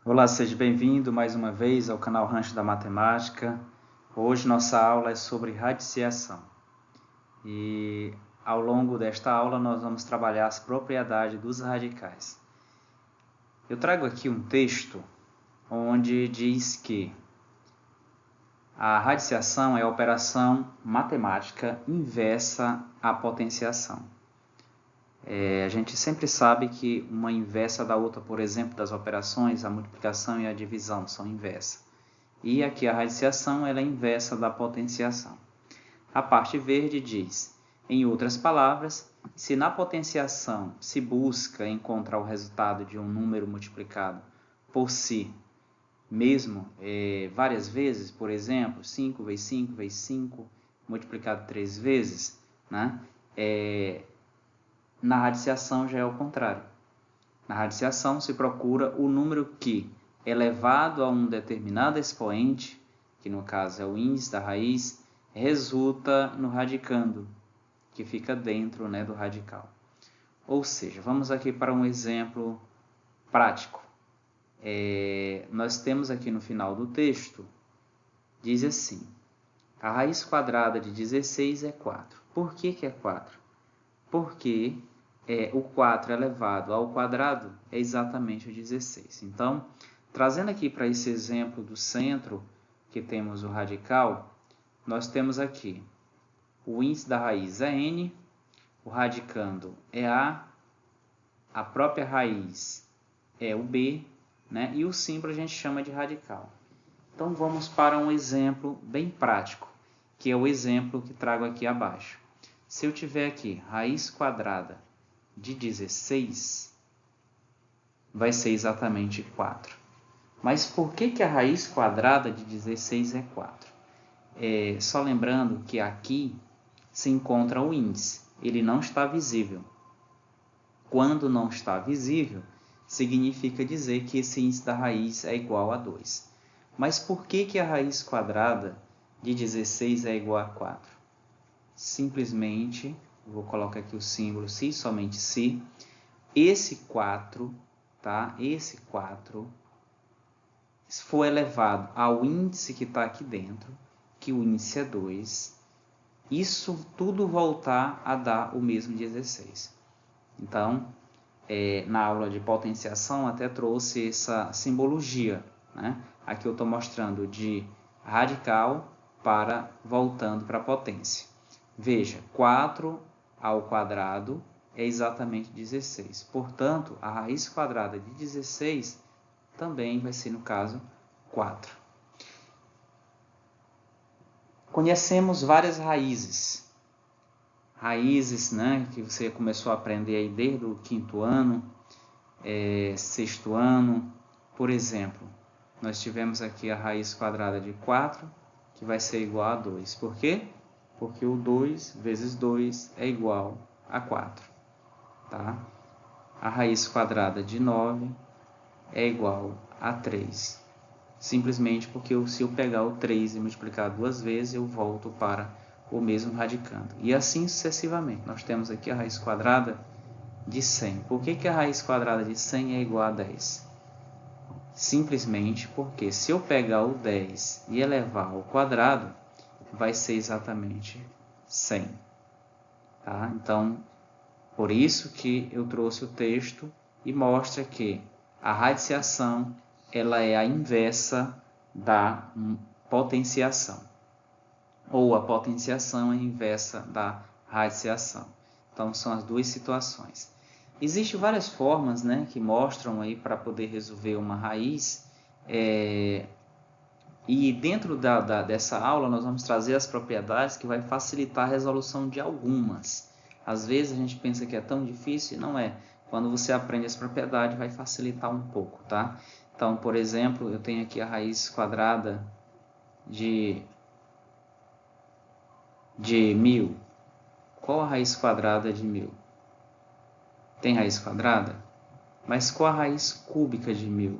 Olá, seja bem-vindo mais uma vez ao canal Rancho da Matemática. Hoje nossa aula é sobre radiciação e ao longo desta aula nós vamos trabalhar as propriedades dos radicais. Eu trago aqui um texto onde diz que a radiciação é a operação matemática inversa à potenciação. A gente sempre sabe que uma inversa da outra, por exemplo, das operações, a multiplicação e a divisão são inversas. E aqui a radiciação ela é inversa da potenciação. A parte verde diz, em outras palavras, se na potenciação se busca encontrar o resultado de um número multiplicado por si mesmo várias vezes, por exemplo, 5 vezes 5 vezes 5 multiplicado 3 vezes, né? Na radiciação já é o contrário. Na radiciação se procura o número que, elevado a um determinado expoente, que no caso é o índice da raiz, resulta no radicando, que fica dentro, né, do radical. Ou seja, vamos aqui para um exemplo prático. Nós temos aqui no final do texto, diz assim, a raiz quadrada de 16 é 4. Por que é 4? Porque o 4 elevado ao quadrado é exatamente o 16. Então, trazendo aqui para esse exemplo do centro, que temos o radical, nós temos aqui o índice da raiz é n, o radicando é a própria raiz é o b, né? E o símbolo a gente chama de radical. Então, vamos para um exemplo bem prático, que é o exemplo que trago aqui abaixo. Se eu tiver aqui raiz quadrada de 16, vai ser exatamente 4. Mas por que a raiz quadrada de 16 é 4? Só lembrando que aqui se encontra o índice, ele não está visível. Quando não está visível, significa dizer que esse índice da raiz é igual a 2. Mas por que a raiz quadrada de 16 é igual a 4? Simplesmente, vou colocar aqui o símbolo se e somente se, esse 4, tá? Esse 4 for elevado ao índice que está aqui dentro, que o índice é 2, isso tudo voltar a dar o mesmo 16. Então, na aula de potenciação até trouxe essa simbologia, né? Aqui eu estou mostrando de radical para voltando para a potência. Veja, 4 ao quadrado é exatamente 16. Portanto, a raiz quadrada de 16 também vai ser, no caso, 4. Conhecemos várias raízes. Raízes, né, que você começou a aprender aí desde o quinto ano, sexto ano. Por exemplo, nós tivemos aqui a raiz quadrada de 4, que vai ser igual a 2. Por quê? Porque o 2 vezes 2 é igual a 4. Tá? A raiz quadrada de 9 é igual a 3. Simplesmente porque se eu pegar o 3 e multiplicar duas vezes, eu volto para o mesmo radicando. E assim sucessivamente. Nós temos aqui a raiz quadrada de 100. Por que a raiz quadrada de 100 é igual a 10? Simplesmente porque se eu pegar o 10 e elevar ao quadrado, vai ser exatamente 100. Tá? Então, por isso que eu trouxe o texto e mostra que a radiciação ela é a inversa da potenciação, ou a potenciação é a inversa da radiciação. Então, são as duas situações. Existem várias formas, né, que mostram aí para poder resolver uma raiz, e dentro dessa aula nós vamos trazer as propriedades que vai facilitar a resolução de algumas. Às vezes a gente pensa que é tão difícil e não é. Quando você aprende essa propriedade vai facilitar um pouco, tá? Então, por exemplo, eu tenho aqui a raiz quadrada de 1000. Qual a raiz quadrada de 1000? Tem raiz quadrada? Mas qual a raiz cúbica de 1000?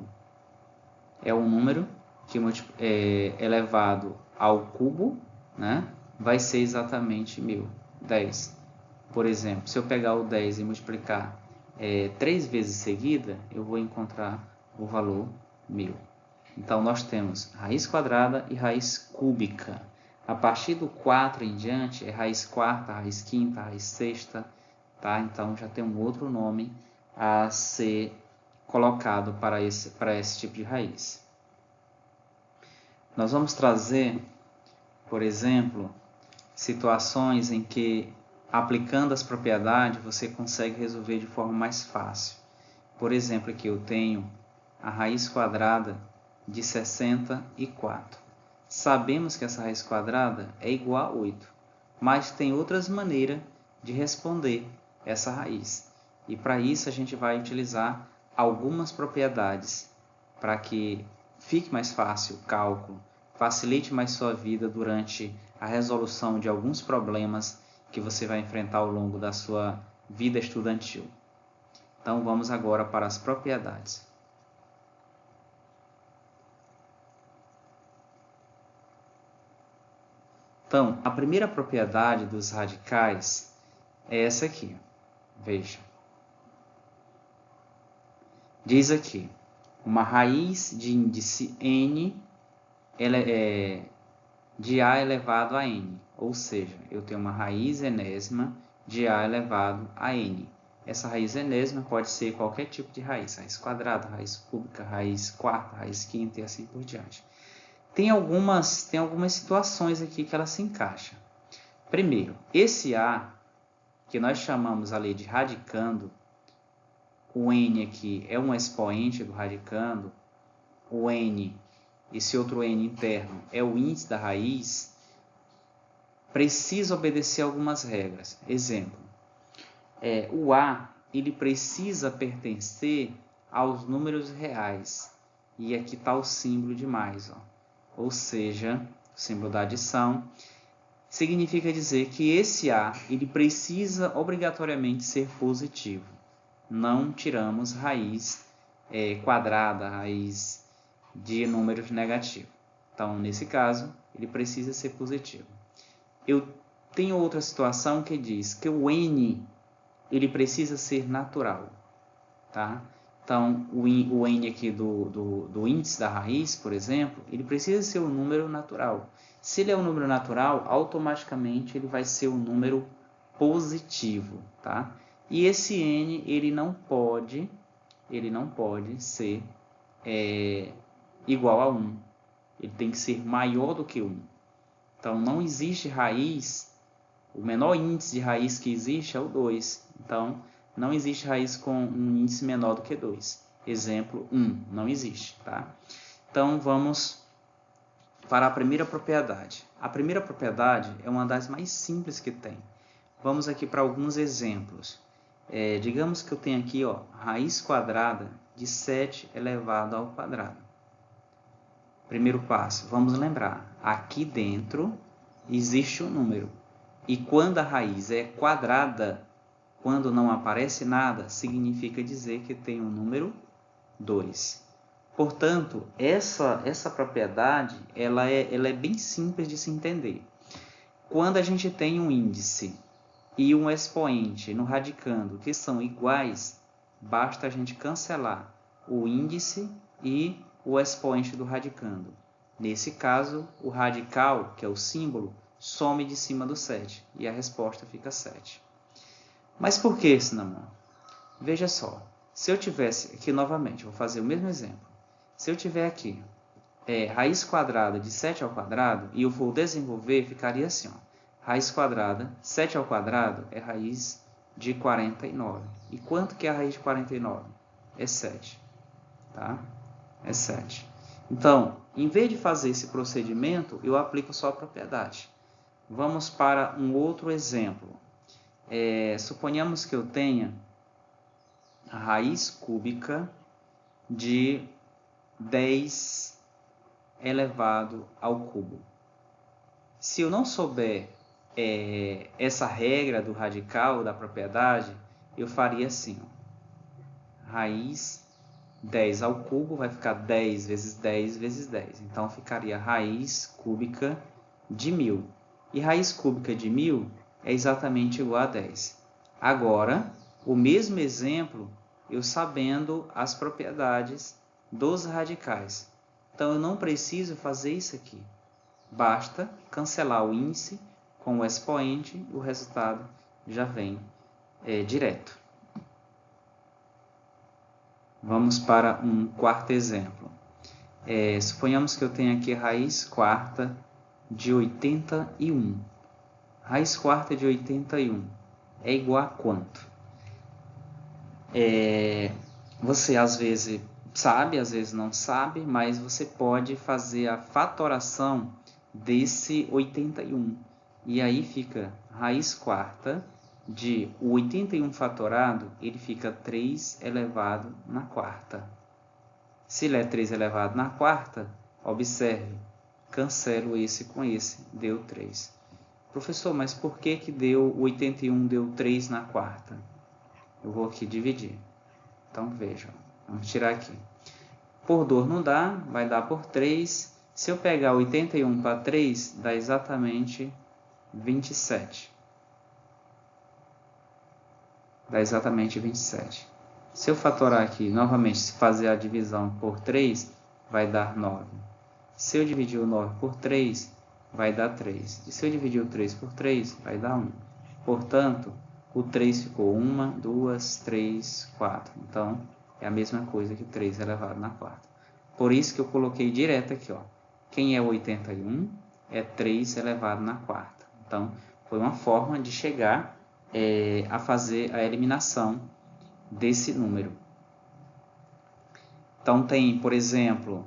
É um número que é elevado ao cubo, né? Vai ser exatamente 1000. 10. Por exemplo, se eu pegar o 10 e multiplicar 3 vezes seguida, eu vou encontrar o valor 1000. Então, nós temos raiz quadrada e raiz cúbica. A partir do 4 em diante, é raiz quarta, raiz quinta, raiz sexta, tá? Então, já tem um outro nome a ser colocado para esse tipo de raiz. Nós vamos trazer, por exemplo, situações em que, aplicando as propriedades, você consegue resolver de forma mais fácil. Por exemplo, aqui eu tenho a raiz quadrada de 64. Sabemos que essa raiz quadrada é igual a 8, mas tem outras maneiras de responder essa raiz. E para isso a gente vai utilizar algumas propriedades para que fique mais fácil o cálculo, facilite mais sua vida durante a resolução de alguns problemas que você vai enfrentar ao longo da sua vida estudantil. Então vamos agora para as propriedades. Então, a primeira propriedade dos radicais é essa aqui. Veja. Diz aqui, uma raiz de índice n de a elevado a n. Ou seja, eu tenho uma raiz enésima de a elevado a n. Essa raiz enésima pode ser qualquer tipo de raiz. Raiz quadrada, raiz cúbica, raiz quarta, raiz quinta e assim por diante. Tem algumas situações aqui que ela se encaixa. Primeiro, esse a, que nós chamamos ali de radicando, o n aqui é um expoente do radicando, o n, esse outro n interno, é o índice da raiz, precisa obedecer algumas regras. Exemplo, o a, ele precisa pertencer aos números reais. E aqui está o símbolo de mais, ó. Ou seja, o símbolo da adição, significa dizer que esse a, ele precisa obrigatoriamente ser positivo. Não tiramos raiz quadrada, raiz de números negativos. Então, nesse caso, ele precisa ser positivo. Eu tenho outra situação que diz que o n, ele precisa ser natural, tá? Então, o n aqui do índice da raiz, por exemplo, ele precisa ser um número natural. Se ele é um número natural, automaticamente ele vai ser um número positivo, tá? E esse n, ele não pode ser igual a 1. Ele tem que ser maior do que 1. Então, não existe raiz, o menor índice de raiz que existe é o 2. Então, não existe raiz com um índice menor do que 2. Exemplo, 1. Não existe, tá? Então, vamos para a primeira propriedade. A primeira propriedade é uma das mais simples que tem. Vamos aqui para alguns exemplos. Digamos que eu tenho aqui, ó, raiz quadrada de 7 elevado ao quadrado. Primeiro passo, vamos lembrar. Aqui dentro existe um número. E quando a raiz é quadrada, quando não aparece nada, significa dizer que tem um número 2. Portanto, essa propriedade ela é bem simples de se entender. Quando a gente tem um índice e um expoente no radicando que são iguais, basta a gente cancelar o índice e o expoente do radicando. Nesse caso, o radical, que é o símbolo, some de cima do 7 e a resposta fica 7. Mas por que esse namoro? Veja só, se eu tivesse aqui novamente, vou fazer o mesmo exemplo. Se eu tiver aqui raiz quadrada de 7 ao quadrado e eu for desenvolver, ficaria assim, ó. Raiz quadrada, 7 ao quadrado é raiz de 49. E quanto que é a raiz de 49? É 7. Tá? É 7. Então, em vez de fazer esse procedimento, eu aplico só a propriedade. Vamos para um outro exemplo. Suponhamos que eu tenha a raiz cúbica de 10 elevado ao cubo. Se eu não souber essa regra do radical, da propriedade, eu faria assim, ó. Raiz 10 ao cubo vai ficar 10 vezes 10 vezes 10. Então, ficaria raiz cúbica de 1000. E raiz cúbica de 1000 é exatamente igual a 10. Agora, o mesmo exemplo, eu sabendo as propriedades dos radicais. Então, eu não preciso fazer isso aqui. Basta cancelar o índice com o expoente e o resultado já vem direto. Vamos para um quarto exemplo. Suponhamos que eu tenha aqui a raiz quarta de 81. Raiz quarta de 81 é igual a quanto? Você às vezes sabe, às vezes não sabe, mas você pode fazer a fatoração desse 81. E aí fica raiz quarta de 81 fatorado, ele fica 3 elevado na quarta. Se ele é 3 elevado na quarta, observe, cancelo esse com esse, deu 3. Professor, mas por que deu 81 deu 3 na quarta? Eu vou aqui dividir. Então, vejam, vamos tirar aqui. Por 2 não dá, vai dar por 3. Se eu pegar 81 para 3, dá exatamente 27. Dá exatamente 27. Se eu fatorar aqui, novamente, se fazer a divisão por 3, vai dar 9. Se eu dividir o 9 por 3, vai dar 3. E se eu dividir o 3 por 3, vai dar 1. Portanto, o 3 ficou 1, 2, 3, 4. Então, é a mesma coisa que 3 elevado na quarta. Por isso que eu coloquei direto aqui, ó. Quem é 81 é 3 elevado na quarta. Então, foi uma forma de chegar a fazer a eliminação desse número. Então, tem, por exemplo,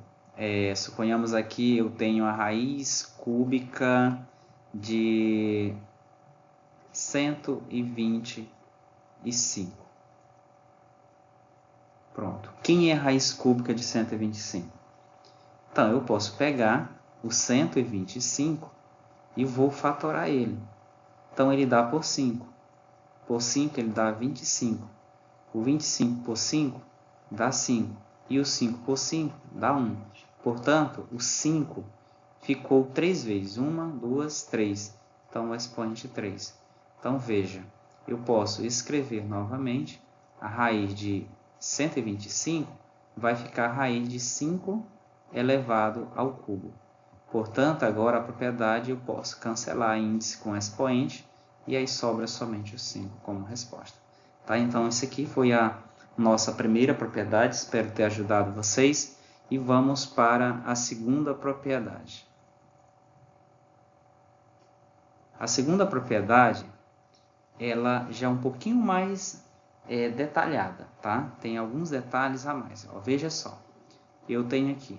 suponhamos aqui eu tenho a raiz cúbica de 125. Pronto. Quem é a raiz cúbica de 125? Então, eu posso pegar o 125 e vou fatorar ele. Então, ele dá por 5. Por 5, ele dá 25. O 25 por 5 dá 5. E o 5 por 5 dá 1. Portanto, o 5 ficou 3 vezes. 1, 2, 3. Então, o expoente 3. Então, veja, eu posso escrever novamente a raiz de 125 vai ficar a raiz de 5 elevado ao cubo. Portanto, agora a propriedade eu posso cancelar índice com expoente e aí sobra somente o 5 como resposta. Tá? Então, essa aqui foi a nossa primeira propriedade, espero ter ajudado vocês. E vamos para a segunda propriedade. A segunda propriedade, ela já é um pouquinho mais detalhada, tá? Tem alguns detalhes a mais. Ó, veja só, eu tenho aqui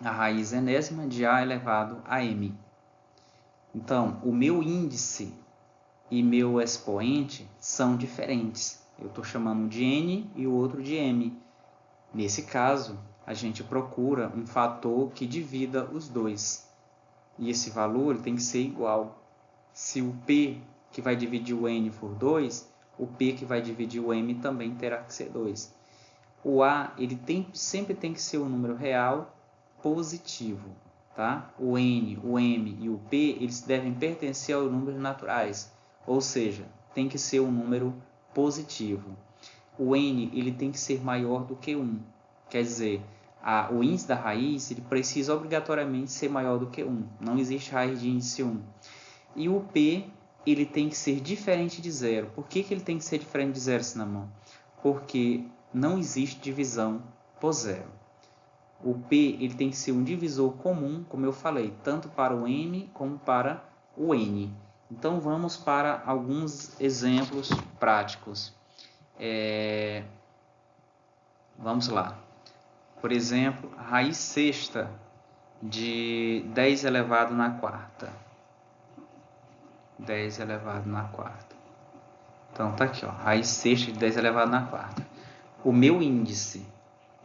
a raiz enésima de A elevado a M. Então, o meu índice e meu expoente são diferentes. Eu estou chamando de N e o outro de M. Nesse caso, a gente procura um fator que divida os dois. E esse valor tem que ser igual. Se o P que vai dividir o N for 2, o P que vai dividir o M também terá que ser 2. O A ele sempre tem que ser um número real positivo. Tá? O N, o M e o P eles devem pertencer aos números naturais. Ou seja, tem que ser um número positivo. O N ele tem que ser maior do que 1. Quer dizer, o índice da raiz ele precisa obrigatoriamente ser maior do que 1. Não existe raiz de índice 1. E o P ele tem que ser diferente de 0. Por que ele tem que ser diferente de 0, Sinamão? Porque não existe divisão por 0. O P ele tem que ser um divisor comum, como eu falei, tanto para o M como para o N. Então, vamos para alguns exemplos práticos. Vamos lá. Por exemplo, a raiz sexta de 10 elevado na quarta. 10 elevado na quarta. Então, tá aqui, ó, raiz sexta de 10 elevado na quarta. O meu índice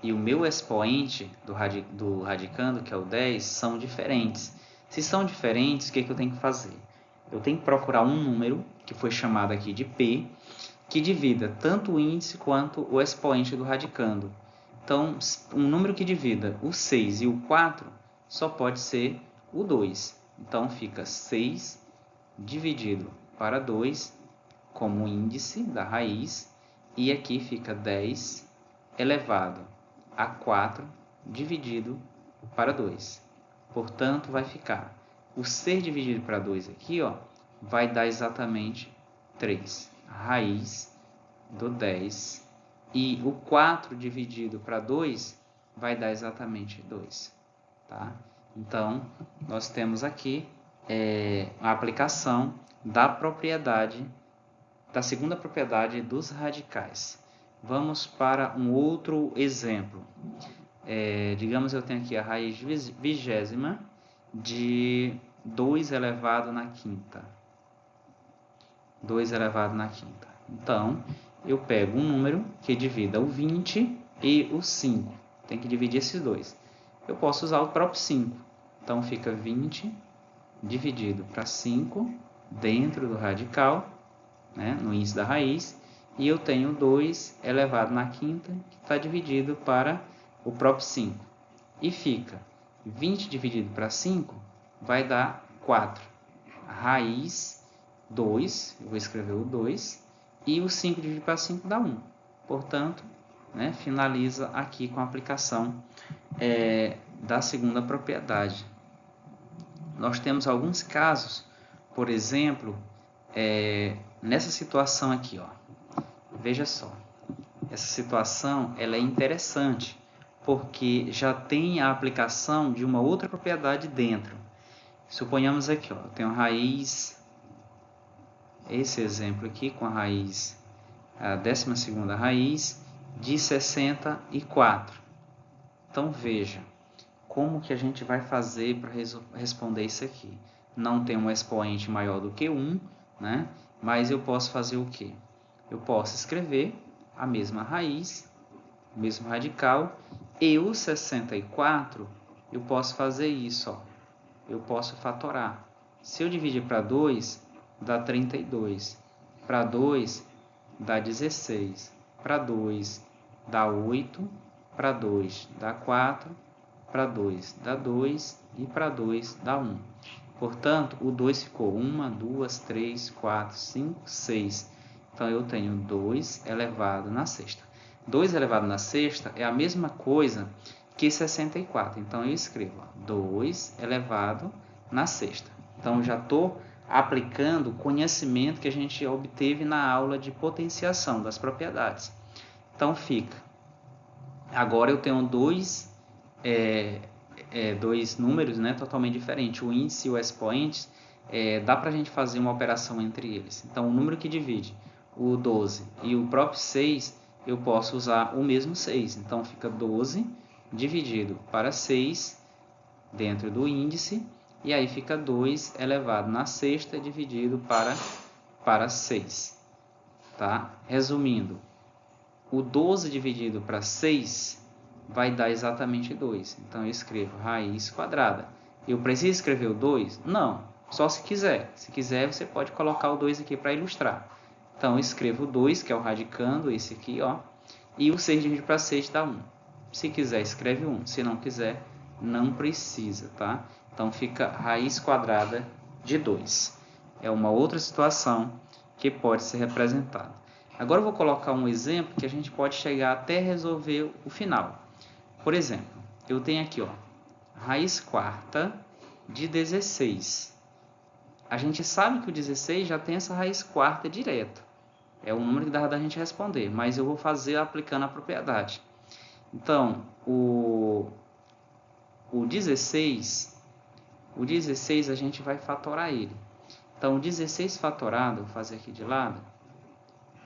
e o meu expoente do radicando, que é o 10, são diferentes. Se são diferentes, o que eu tenho que fazer? Eu tenho que procurar um número, que foi chamado aqui de P, que divida tanto o índice quanto o expoente do radicando. Então, um número que divida o 6 e o 4 só pode ser o 2. Então, fica 6 dividido para 2 como índice da raiz, e aqui fica 10 elevado a 4 dividido para 2. Portanto, vai ficar o 6 dividido para 2 aqui, ó, vai dar exatamente 3. A raiz do 10. E o 4 dividido para 2 vai dar exatamente 2. Tá? Então, nós temos aqui a aplicação da propriedade, da segunda propriedade dos radicais. Vamos para um outro exemplo. Digamos, eu tenho aqui a raiz vigésima de 2 elevado na quinta. 2 elevado na quinta. Então, eu pego um número que divida o 20 e o 5. Tem que dividir esses dois. Eu posso usar o próprio 5. Então, fica 20 dividido para 5 dentro do radical, né, no índice da raiz. E eu tenho 2 elevado na quinta, que está dividido para o próprio 5. E fica 20 dividido para 5 vai dar 4. A raiz 2, eu vou escrever o 2, e o 5 dividido para 5 dá 1. Portanto, né, finaliza aqui com a aplicação da segunda propriedade. Nós temos alguns casos, por exemplo, nessa situação aqui, ó. Veja só, essa situação ela é interessante, porque já tem a aplicação de uma outra propriedade dentro. Suponhamos aqui, ó, eu tenho a raiz, esse exemplo aqui com a raiz, a 12ª raiz de 64. Então veja, como que a gente vai fazer para responder isso aqui? Não tem um expoente maior do que 1, né? Mas eu posso fazer o quê? Eu posso escrever a mesma raiz, o mesmo radical, e o 64, eu posso fazer isso, ó. Eu posso fatorar. Se eu dividir para 2, dá 32. Para 2, dá 16. Para 2, dá 8. Para 2, dá 4. Para 2, dá 2. E para 2, dá 1. Portanto, o 2 ficou 1, 2, 3, 4, 5, 6. Então, eu tenho 2 elevado na sexta. 2 elevado na sexta é a mesma coisa que 64. Então, eu escrevo 2 elevado na sexta. Então, já estou aplicando o conhecimento que a gente obteve na aula de potenciação das propriedades. Então, fica. Agora, eu tenho dois números, né, totalmente diferentes. O índice e o expoente, dá para a gente fazer uma operação entre eles. Então, o número que divide o 12 e o próprio 6, eu posso usar o mesmo 6. Então, fica 12 dividido para 6 dentro do índice, e aí fica 2 elevado na sexta dividido para 6. Tá? Resumindo, o 12 dividido para 6 vai dar exatamente 2. Então, eu escrevo raiz quadrada. Eu preciso escrever o 2? Não, só se quiser. Se quiser, você pode colocar o 2 aqui para ilustrar. Então, eu escrevo o 2, que é o radicando, esse aqui, ó, e o 6 dividido para 6 dá 1. Se quiser, escreve 1. Se não quiser, não precisa, tá? Então, fica raiz quadrada de 2. É uma outra situação que pode ser representada. Agora, eu vou colocar um exemplo que a gente pode chegar até resolver o final. Por exemplo, eu tenho aqui, ó, raiz quarta de 16. A gente sabe que o 16 já tem essa raiz quarta direto. É o número que dá da gente responder, mas eu vou fazer aplicando a propriedade. Então, o 16 a gente vai fatorar ele. Então, o 16 fatorado, vou fazer aqui de lado.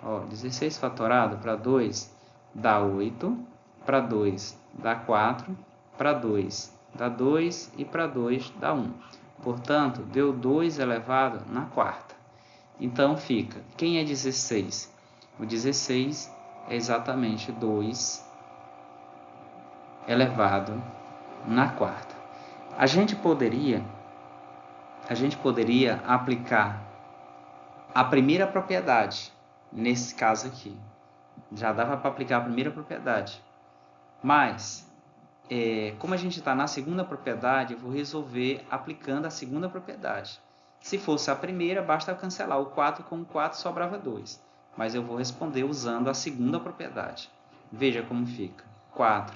Ó, 16 fatorado para 2 dá 8, para 2 dá 4, para 2 dá 2 e para 2 dá 1. Portanto, deu 2 elevado na quarta. Então, fica, quem é 16? O 16 é exatamente 2 elevado na quarta. A gente poderia aplicar a primeira propriedade, nesse caso aqui. Já dava para aplicar a primeira propriedade. Mas, como a gente está na segunda propriedade, eu vou resolver aplicando a segunda propriedade. Se fosse a primeira, basta cancelar o 4 com o 4, sobrava 2. Mas eu vou responder usando a segunda propriedade. Veja como fica. 4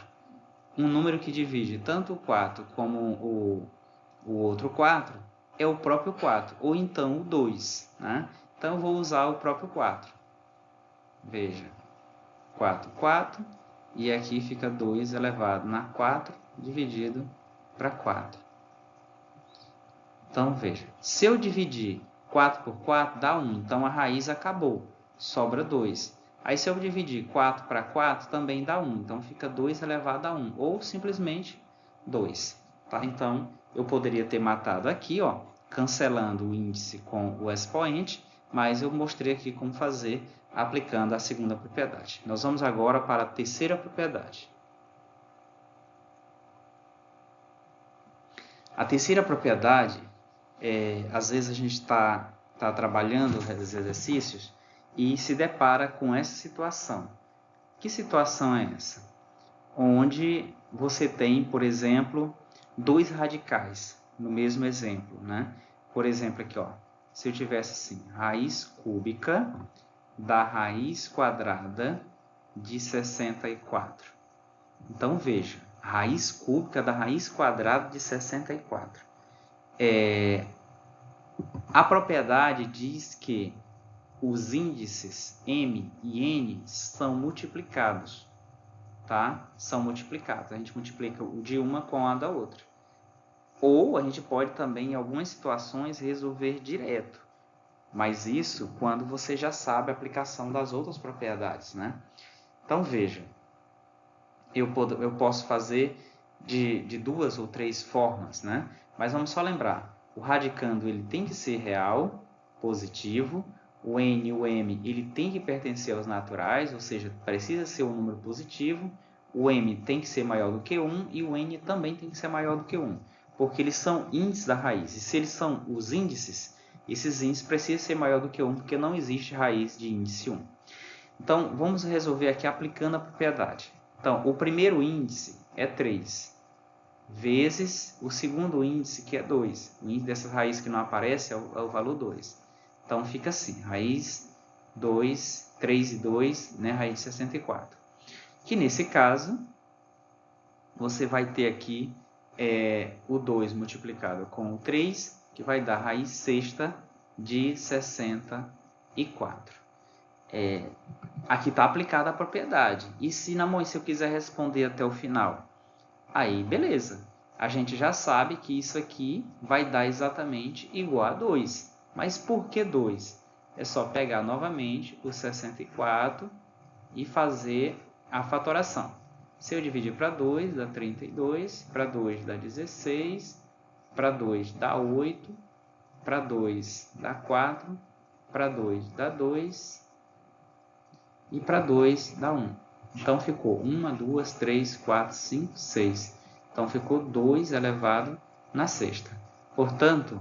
um número que divide tanto o 4 como o outro 4 é o próprio 4, ou então o 2. Né? Então, eu vou usar o próprio 4. Veja, 4, 4, e aqui fica 2 elevado na 4, dividido para 4. Então, veja, se eu dividir 4 por 4, dá 1. Então, a raiz acabou, sobra 2. Aí, se eu dividir 4 para 4, também dá 1. Então, fica 2 elevado a 1, ou simplesmente 2. Tá? Então, eu poderia ter matado aqui, ó, cancelando o índice com o expoente, mas eu mostrei aqui como fazer aplicando a segunda propriedade. Nós vamos agora para a terceira propriedade. A terceira propriedade, às vezes a gente está trabalhando os exercícios e se depara com essa situação. Que situação é essa? Onde você tem, por exemplo, dois radicais no mesmo exemplo, né? Por exemplo, aqui, ó, se eu tivesse assim, raiz cúbica da raiz quadrada de 64. Então, veja, raiz cúbica da raiz quadrada de 64. A propriedade diz que os índices m e n são multiplicados, tá? São multiplicados. A gente multiplica o de uma com a da outra. Ou a gente pode também, em algumas situações, resolver direto. Mas isso quando você já sabe a aplicação das outras propriedades, né? Então, veja, eu posso fazer de duas ou três formas, né? Mas vamos só lembrar, o radicando ele tem que ser real, positivo, o n e o m ele tem que pertencer aos naturais, ou seja, precisa ser um número positivo, o m tem que ser maior do que 1 e o n também tem que ser maior do que 1, porque eles são índices da raiz, e se eles são os índices, esses índices precisam ser maior do que 1, porque não existe raiz de índice 1. Então, vamos resolver aqui aplicando a propriedade. Então, o primeiro índice é 3, vezes o segundo índice, que é 2. O índice dessa raiz que não aparece é o valor 2. Então, fica assim, raiz 2, 3 e 2, né, raiz de 64. Que nesse caso, você vai ter aqui o 2 multiplicado com o 3, que vai dar raiz sexta de 64. Aqui está aplicada a propriedade. E se eu quiser responder até o final? Aí, beleza. A gente já sabe que isso aqui vai dar exatamente igual a 2. Mas por que 2? É só pegar novamente o 64 e fazer a fatoração. Se eu dividir para 2, dá 32. Para 2 dá 16. Para 2 dá 8. Para 2 dá 4. Para 2 dá 2. E para 2 dá 1. Então, ficou 1, 2, 3, 4, 5, 6. Então, ficou 2 elevado na sexta. Portanto,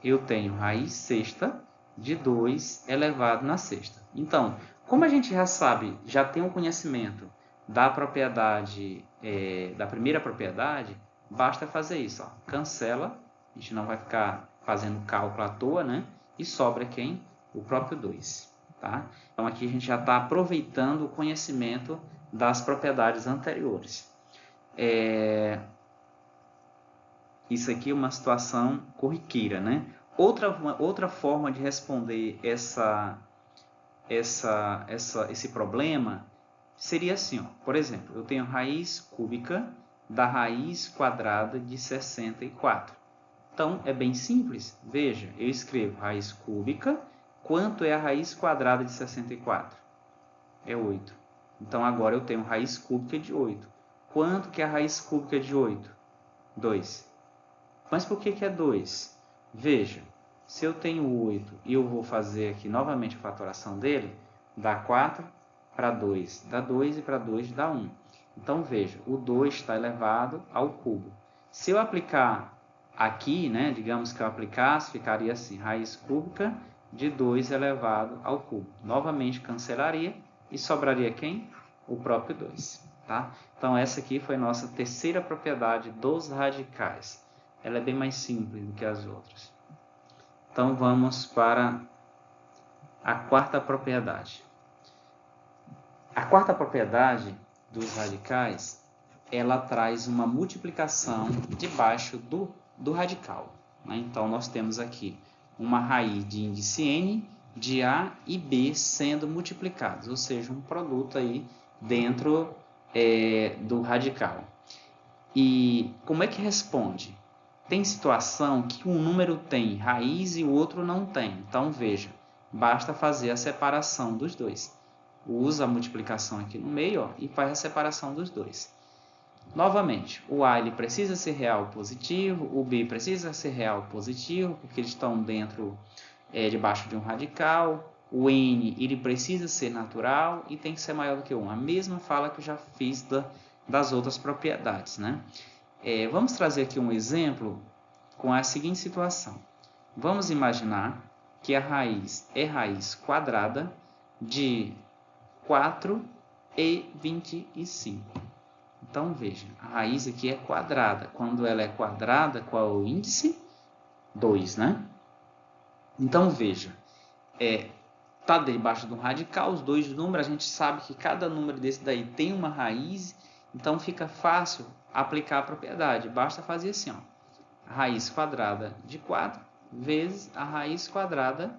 eu tenho raiz sexta de 2 elevado na sexta. Então, como a gente já sabe, já tem um conhecimento da propriedade, da primeira propriedade, basta fazer isso. Ó. Cancela, a gente não vai ficar fazendo cálculo à toa, né? E sobra quem? O próprio 2. Tá? Então, aqui a gente já está aproveitando o conhecimento das propriedades anteriores. Isso aqui é uma situação corriqueira, né? Outra forma de responder esse problema seria assim, ó. Por exemplo, eu tenho raiz cúbica da raiz quadrada de 64. Então, é bem simples. Veja, eu escrevo raiz cúbica. Quanto é a raiz quadrada de 64? É 8. Então, agora eu tenho raiz cúbica de 8. Quanto que é a raiz cúbica de 8? 2. Mas por que é 2? Veja, se eu tenho 8 e eu vou fazer aqui novamente a fatoração dele, dá 4 para 2, dá 2 e para 2 dá 1. Então, veja, o 2 está elevado ao cubo. Se eu aplicar aqui, né, digamos que eu aplicasse, ficaria assim, raiz cúbica de 2 elevado ao cubo. Novamente cancelaria e sobraria quem? O próprio 2. Tá? Então, essa aqui foi a nossa terceira propriedade dos radicais. Ela é bem mais simples do que as outras. Então, vamos para a quarta propriedade. A quarta propriedade dos radicais ela traz uma multiplicação debaixo do radical, né? Então, nós temos aqui uma raiz de índice n de A e B sendo multiplicados, ou seja, um produto aí dentro do radical. E como é que responde? Tem situação que um número tem raiz e o outro não tem. Então, veja, basta fazer a separação dos dois. Usa a multiplicação aqui no meio, ó, e faz a separação dos dois. Novamente, o A ele precisa ser real positivo, o B precisa ser real positivo, porque eles estão debaixo de um radical. O N ele precisa ser natural e tem que ser maior do que 1. A mesma fala que eu já fiz das outras propriedades, né? Vamos trazer aqui um exemplo com a seguinte situação. Vamos imaginar que a raiz é raiz quadrada de 4 e 25. Então, veja, a raiz aqui é quadrada. Quando ela é quadrada, qual é o índice? 2, né? Então, veja, está debaixo de um radical, os dois números, a gente sabe que cada número desse daí tem uma raiz, então fica fácil aplicar a propriedade. Basta fazer assim, ó, a raiz quadrada de 4 vezes a raiz quadrada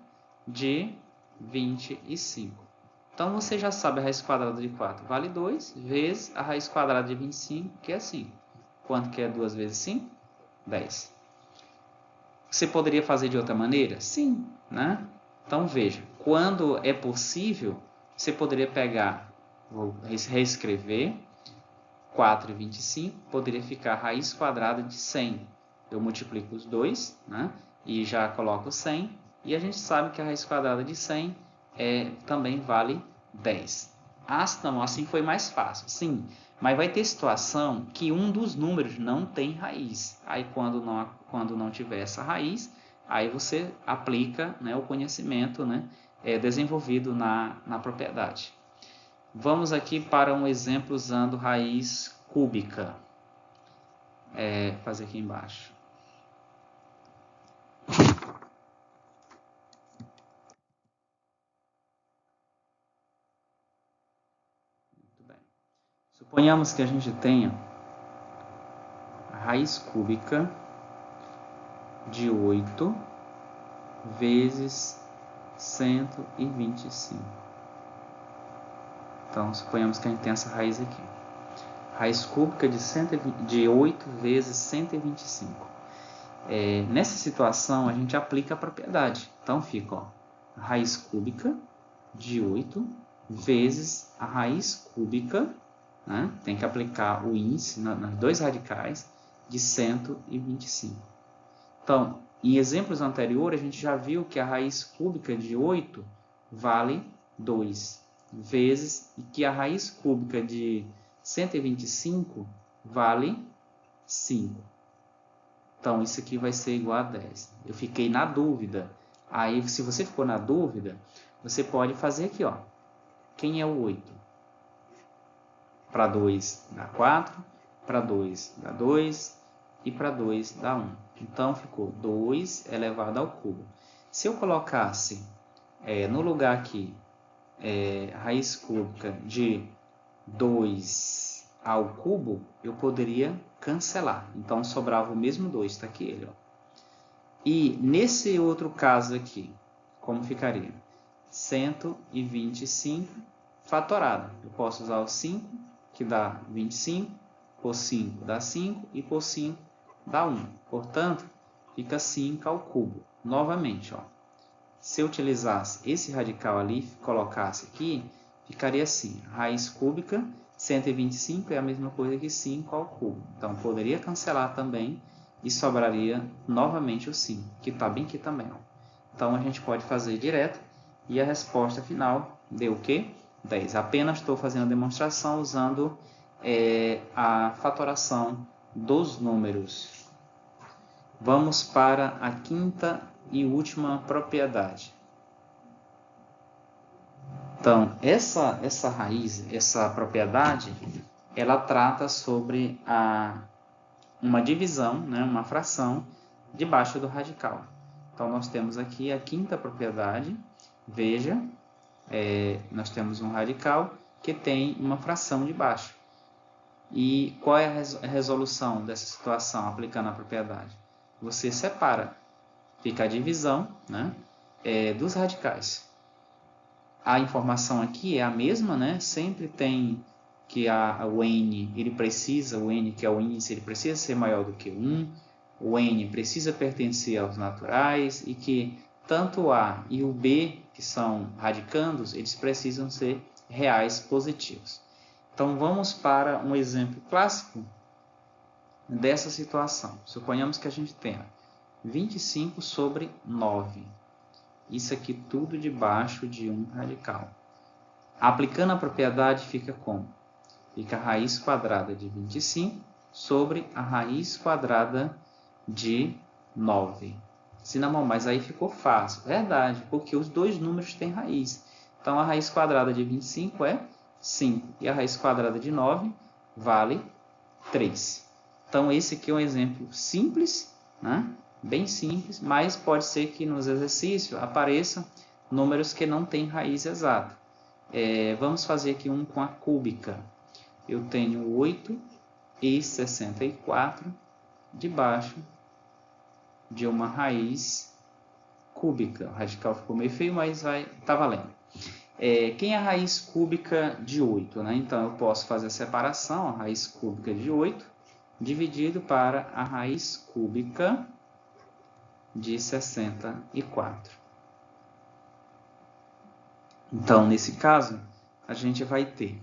de 25. Então, você já sabe a raiz quadrada de 4 vale 2, vezes a raiz quadrada de 25, que é 5. Quanto que é 2 vezes 5? 10. Você poderia fazer de outra maneira? Sim, né? Então, veja, quando é possível, você poderia pegar, vou reescrever, 4 e 25, poderia ficar a raiz quadrada de 100. Eu multiplico os dois, né? E já coloco 100, e a gente sabe que a raiz quadrada de 100 também vale 10. Não, assim foi mais fácil. Sim, mas vai ter situação que um dos números não tem raiz. Aí quando não tiver essa raiz, aí você aplica, né, o conhecimento, né, desenvolvido na propriedade. Vamos aqui para um exemplo usando raiz cúbica. Fazer aqui embaixo. Suponhamos que a gente tenha a raiz cúbica de 8 vezes 125. Então, suponhamos que a gente tem essa raiz aqui. Raiz cúbica de 8 vezes 125. Nessa situação, a gente aplica a propriedade. Então, fica a raiz cúbica de 8 vezes a raiz cúbica, né? Tem que aplicar o índice nas dois radicais de 125. Então, em exemplos anteriores, a gente já viu que a raiz cúbica de 8 vale 2, vezes e que a raiz cúbica de 125 vale 5. Então, isso aqui vai ser igual a 10. Eu fiquei na dúvida. Aí, se você ficou na dúvida, você pode fazer aqui, ó. Quem é o 8? Para 2 dá 4, para 2 dá 2 e para 2 dá 1. Então, ficou 2 elevado ao cubo. Se eu colocasse no lugar aqui raiz cúbica de 2 ao cubo, eu poderia cancelar. Então, sobrava o mesmo 2, está aqui ele. Ó. E nesse outro caso aqui, como ficaria? 125 fatorado. Eu posso usar o 5, que dá 25, por 5 dá 5 e por 5 dá 1. Portanto, fica 5 ao cubo. Novamente, ó. Se eu utilizasse esse radical ali, colocasse aqui, ficaria assim. Raiz cúbica, 125 é a mesma coisa que 5 ao cubo. Então, poderia cancelar também e sobraria novamente o 5, que está bem aqui também. Ó. Então, a gente pode fazer direto e a resposta final deu o quê? 10. Apenas estou fazendo a demonstração usando a fatoração dos números. Vamos para a quinta e última propriedade. Então, essa raiz, essa propriedade, ela trata sobre uma divisão, né, uma fração debaixo do radical. Então, nós temos aqui a quinta propriedade. Veja, nós temos um radical que tem uma fração debaixo. E qual é a resolução dessa situação aplicando a propriedade? Você separa, fica a divisão, né, dos radicais. A informação aqui é a mesma, né? Sempre tem que o n, o n que é o índice, ele precisa ser maior do que 1, o n precisa pertencer aos naturais e que tanto o a e o b, que são radicandos, eles precisam ser reais positivos. Então vamos para um exemplo clássico dessa situação. Suponhamos que a gente tenha 25 sobre 9. Isso aqui tudo debaixo de um radical. Aplicando a propriedade fica como? Fica a raiz quadrada de 25 sobre a raiz quadrada de 9. Sinamon, mas aí ficou fácil. Verdade, porque os dois números têm raiz. Então a raiz quadrada de 25 é 5 e a raiz quadrada de 9 vale 3. Então esse aqui é um exemplo simples, né? Bem simples, mas pode ser que nos exercícios apareçam números que não têm raiz exata. Vamos fazer aqui um com a cúbica. Eu tenho 8 e 64 debaixo de uma raiz cúbica. O radical ficou meio feio, mas tá valendo. Quem é a raiz cúbica de 8? Né? Então, eu posso fazer a separação, a raiz cúbica de 8, dividido para a raiz cúbica de 64. Então, nesse caso, a gente vai ter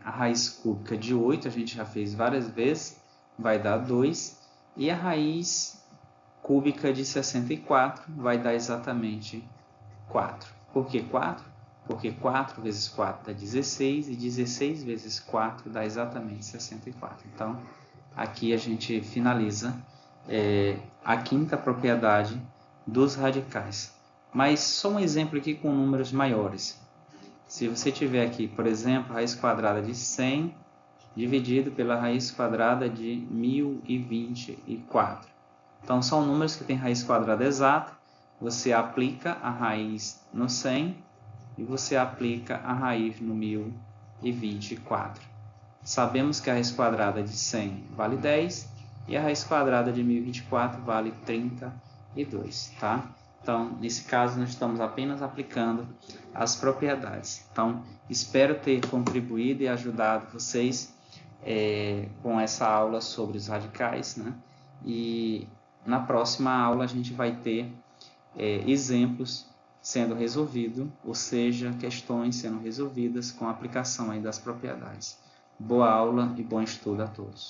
a raiz cúbica de 8, a gente já fez várias vezes, vai dar 2, e a raiz cúbica de 64 vai dar exatamente 4. Por que 4? Porque 4 vezes 4 dá 16, e 16 vezes 4 dá exatamente 64. Então, aqui a gente finaliza a quinta propriedade dos radicais. Mas só um exemplo aqui com números maiores. Se você tiver aqui, por exemplo, a raiz quadrada de 100 dividido pela raiz quadrada de 1024. Então, são números que têm raiz quadrada exata. Você aplica a raiz no 100 e você aplica a raiz no 1024. Sabemos que a raiz quadrada de 100 vale 10 e a raiz quadrada de 1024 vale 32, tá? Então, nesse caso, nós estamos apenas aplicando as propriedades. Então, espero ter contribuído e ajudado vocês com essa aula sobre os radicais, né? E na próxima aula a gente vai ter exemplos sendo resolvidos, ou seja, questões sendo resolvidas com a aplicação aí das propriedades. Boa aula e bom estudo a todos.